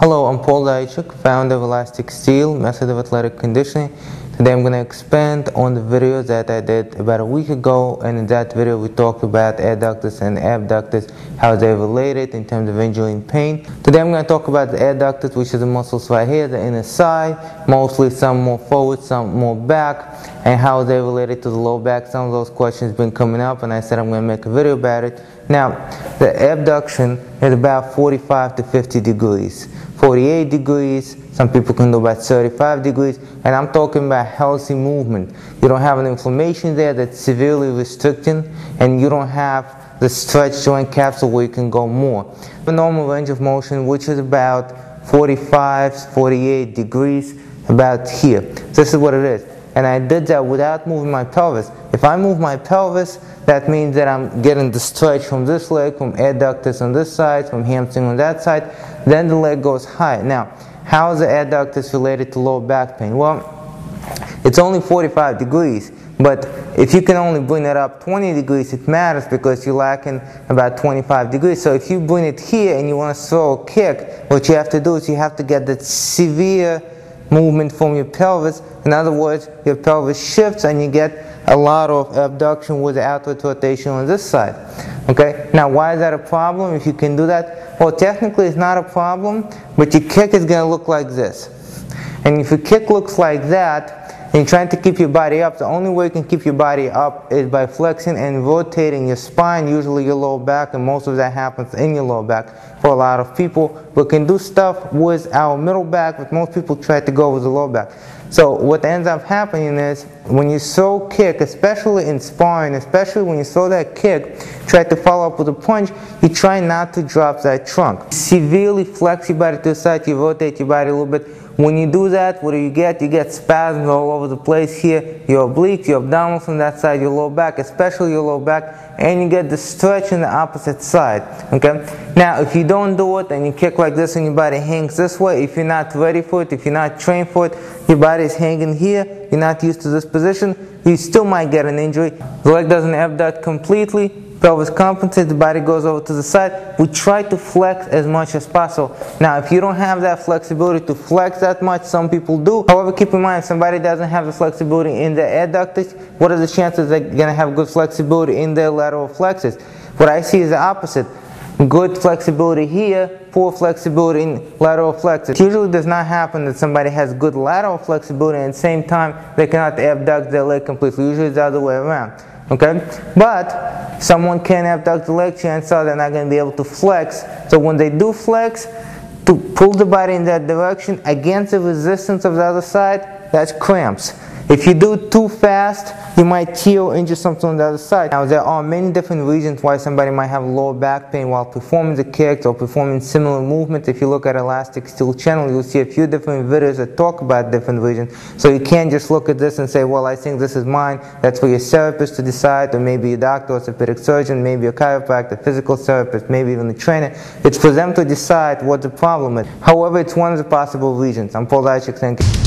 Hello, I'm Paul Zaychuk, founder of Elastic Steel, method of athletic conditioning. Today I'm going to expand on the video that I did about a week ago, and in that video we talked about adductors and abductors, how they're related in terms of injury and pain. Today I'm going to talk about the adductors, which is the muscles right here, the inner side, mostly some more forward, some more back, and how they're related to the low back. Some of those questions have been coming up, and I said I'm going to make a video about it. Now, the abduction is about 45 to 50 degrees. 48 degrees, some people can do about 35 degrees, and I'm talking about healthy movement. You don't have an inflammation there that's severely restricting, and you don't have the stretch joint capsule where you can go more. The normal range of motion, which is about 45, 48 degrees, about here. This is what it is. And I did that without moving my pelvis. If I move my pelvis, that means that I'm getting the stretch from this leg, from adductors on this side, from hamstring on that side, then the leg goes high. Now, how is the adductors related to lower back pain? Well, it's only 45 degrees, but if you can only bring it up 20 degrees, it matters because you're lacking about 25 degrees. So if you bring it here and you want to throw a kick, what you have to do is you have to get that severe movement from your pelvis. In other words, your pelvis shifts and you get a lot of abduction with the outward rotation on this side. Okay? Now, why is that a problem if you can do that? Well, technically it's not a problem, but your kick is going to look like this. And if your kick looks like that, and you're trying to keep your body up, the only way you can keep your body up is by flexing and rotating your spine, usually your lower back, and most of that happens in your lower back for a lot of people. We can do stuff with our middle back, but most people try to go with the lower back. So what ends up happening is when you throw kick, especially in sparring, especially when you throw that kick, try to follow up with a punch, you try not to drop that trunk. Severely flex your body to the side, you rotate your body a little bit. When you do that, what do you get? You get spasms all over the place here, your obliques, your abdominals on that side, your lower back, especially your lower back, and you get the stretch on the opposite side. Okay? Now, if you don't do it and you kick like this and your body hangs this way, if you're not ready for it, if you're not trained for it, your body is hanging here, you're not used to this position, you still might get an injury. The leg doesn't abduct completely, pelvis compensates, the body goes over to the side. We try to flex as much as possible. Now, if you don't have that flexibility to flex that much, some people do. However, keep in mind, if somebody doesn't have the flexibility in their adductors, what are the chances they're going to have good flexibility in their lateral flexors? What I see is the opposite. Good flexibility here, poor flexibility in lateral flexors. It usually does not happen that somebody has good lateral flexibility and at the same time they cannot abduct their leg completely. Usually it's the other way around. Okay? But someone can abduct the leg, chances are they're not going to be able to flex. So when they do flex, to pull the body in that direction against the resistance of the other side, that's cramps. If you do too fast, you might tear or injure something on the other side. Now, there are many different reasons why somebody might have lower back pain while performing the kicks or performing similar movements. If you look at Elastic Steel channel, you'll see a few different videos that talk about different reasons. So you can't just look at this and say, well, I think this is mine. That's for your therapist to decide, or maybe a doctor, orthopedic surgeon, maybe a chiropractor, physical therapist, maybe even a trainer. It's for them to decide what the problem is. However, it's one of the possible reasons. I'm Paul Zaychuk, thank you.